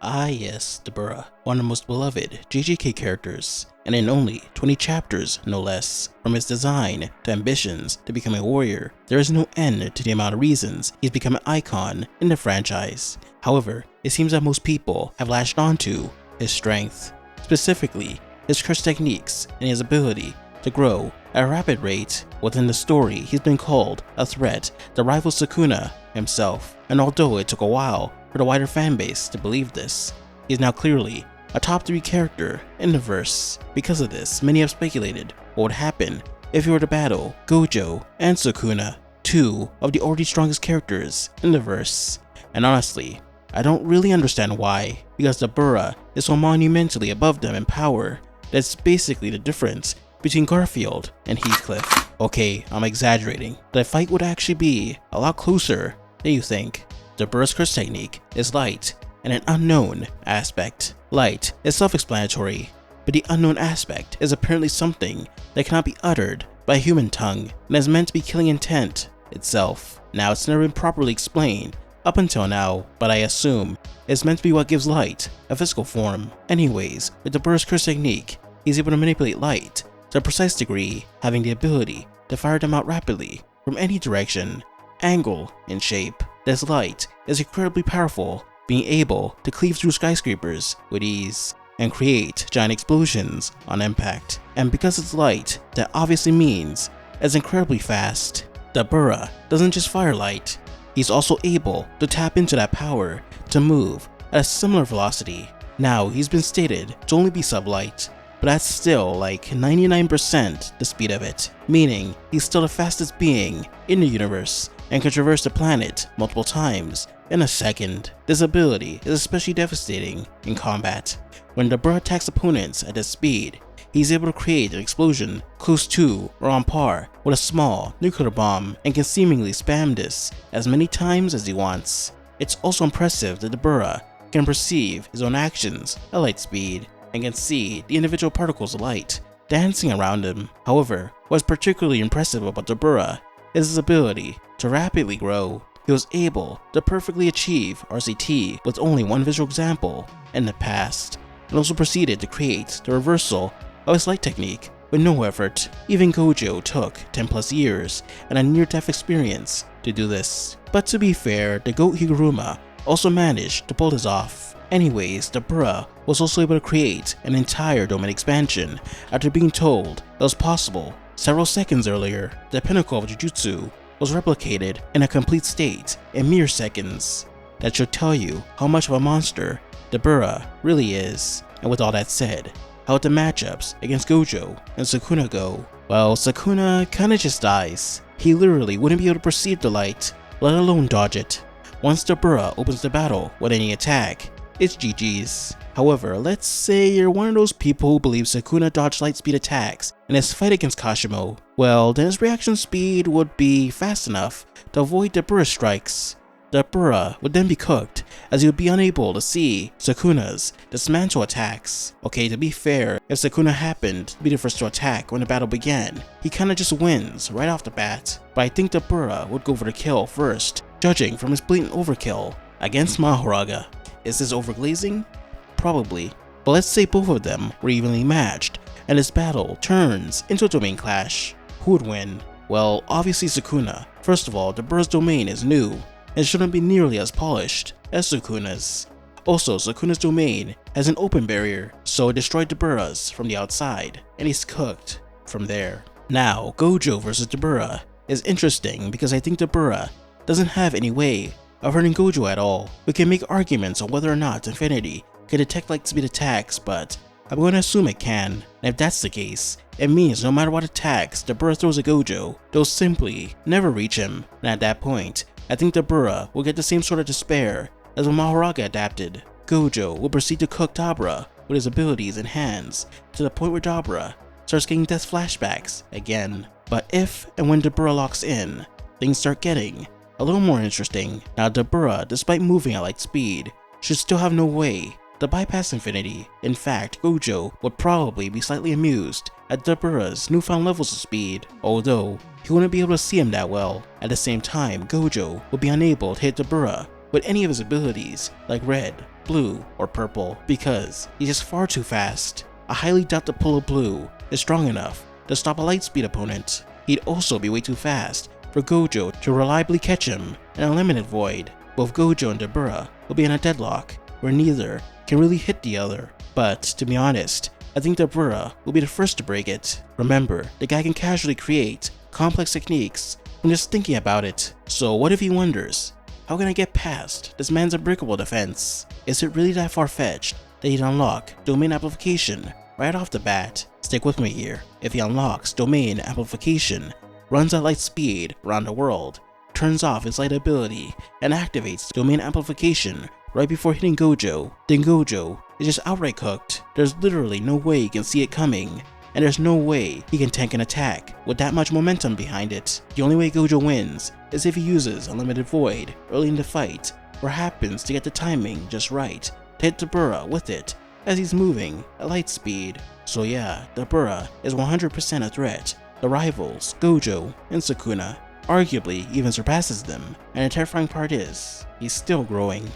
Ah yes, Dabura, one of the most beloved JJK characters, and in only 20 chapters no less. From his design to ambitions to becoming a warrior, there is no end to the amount of reasons he's become an icon in the franchise. However, it seems that most people have latched onto his strength, specifically his curse techniques and his ability to grow at a rapid rate. Within the story, he's been called a threat that rivals Sukuna himself, and although it took a while for the wider fanbase to believe this, he is now clearly a top 3 character in the verse. Because of this, many have speculated what would happen if he were to battle Gojo and Sukuna, 2 of the already strongest characters in the verse. And honestly, I don't really understand why, because Dabura is so monumentally above them in power. That's basically the difference between Garfield and Heathcliff. Okay, I'm exaggerating. The fight would actually be a lot closer than you think. Dabura's curse technique is light and an unknown aspect. Light is self-explanatory, but the unknown aspect is apparently something that cannot be uttered by a human tongue and is meant to be killing intent itself. Now, it's never been properly explained up until now, but I assume it's meant to be what gives light a physical form. Anyways, with Dabura's curse technique, he's able to manipulate light to a precise degree, having the ability to fire them out rapidly from any direction, angle, and shape. This light is incredibly powerful, being able to cleave through skyscrapers with ease and create giant explosions on impact. And because it's light, that obviously means it's incredibly fast. Dabura doesn't just fire light, he's also able to tap into that power to move at a similar velocity. Now, he's been stated to only be sublight, but that's still like 99% the speed of it, meaning he's still the fastest being in the universe and can traverse the planet multiple times in a second. This ability is especially devastating in combat. When Dabura attacks opponents at this speed, he's able to create an explosion close to or on par with a small nuclear bomb and can seemingly spam this as many times as he wants. It's also impressive that Dabura can perceive his own actions at light speed and can see the individual particles of light dancing around him. However, what's particularly impressive about Dabura is his ability to rapidly grow. He was able to perfectly achieve RCT with only one visual example in the past, and also proceeded to create the reversal of his light technique with no effort. Even Gojo took 10 plus years and a near-death experience to do this. But to be fair, the GOAT Higuruma also managed to pull this off. Anyways, Dabura was also able to create an entire domain expansion after being told it was possible several seconds earlier. The pinnacle of Jujutsu was replicated in a complete state in mere seconds. That should tell you how much of a monster Dabura really is. And with all that said, how the matchups against Gojo and Sukuna go? Well, Sukuna kinda just dies. He literally wouldn't be able to perceive the light, let alone dodge it. Once Dabura opens the battle with any attack, it's GG's. However, let's say you're one of those people who believes Sukuna dodged light speed attacks in his fight against Kashimo. Well, then his reaction speed would be fast enough to avoid Dabura's strikes. Dabura would then be cooked, as he would be unable to see Sukuna's dismantle attacks. Okay, to be fair, if Sukuna happened to be the first to attack when the battle began, he kinda just wins right off the bat. But I think Dabura would go for the kill first, judging from his blatant overkill against Mahoraga. Is this overglazing? Probably. But let's say both of them were evenly matched, and this battle turns into a domain clash. Who would win? Well, obviously Sukuna. First of all, Dabura's domain is new, and shouldn't be nearly as polished as Sukuna's. Also, Sukuna's domain has an open barrier, so it destroyed Dabura's from the outside, and he's cooked from there. Now, Gojo versus Dabura is interesting because I think Dabura doesn't have any way of hurting Gojo at all. We can make arguments on whether or not Infinity can detect light speed attacks, but I'm going to assume it can. And if that's the case, it means no matter what attacks Dabura throws at Gojo, they'll simply never reach him. And at that point, I think Dabura will get the same sort of despair as when Mahoraga adapted. Gojo will proceed to cook Dabura with his abilities and hands to the point where Dabura starts getting death flashbacks again. But if and when Dabura locks in, things start getting a little more interesting. Now, Dabura, despite moving at light speed, should still have no way to bypass Infinity. In fact, Gojo would probably be slightly amused at Dabura's newfound levels of speed, although he wouldn't be able to see him that well. At the same time, Gojo would be unable to hit Dabura with any of his abilities like Red blue, or purple, because he's just far too fast. I highly doubt the pull of blue is strong enough to stop a lightspeed opponent. He'd also be way too fast for Gojo to reliably catch him in a limited void. Both Gojo and Dabura will be in a deadlock where neither can really hit the other. But to be honest, I think Dabura will be the first to break it. Remember, the guy can casually create complex techniques from just thinking about it. So what if he wonders, how can I get past this man's unbreakable defense? Is it really that far-fetched that he'd unlock domain amplification right off the bat? Stick with me here. If he unlocks domain amplification, runs at light speed around the world, turns off his light ability, and activates domain amplification right before hitting Gojo, then Gojo is just outright cooked. There's literally no way he can see it coming, and there's no way he can tank an attack with that much momentum behind it. The only way Gojo wins is if he uses Unlimited Void early in the fight, or happens to get the timing just right to hit Dabura with it as he's moving at light speed. So yeah, Dabura is 100% a threat. The rivals, Gojo and Sukuna, arguably even surpasses them, and the terrifying part is, he's still growing.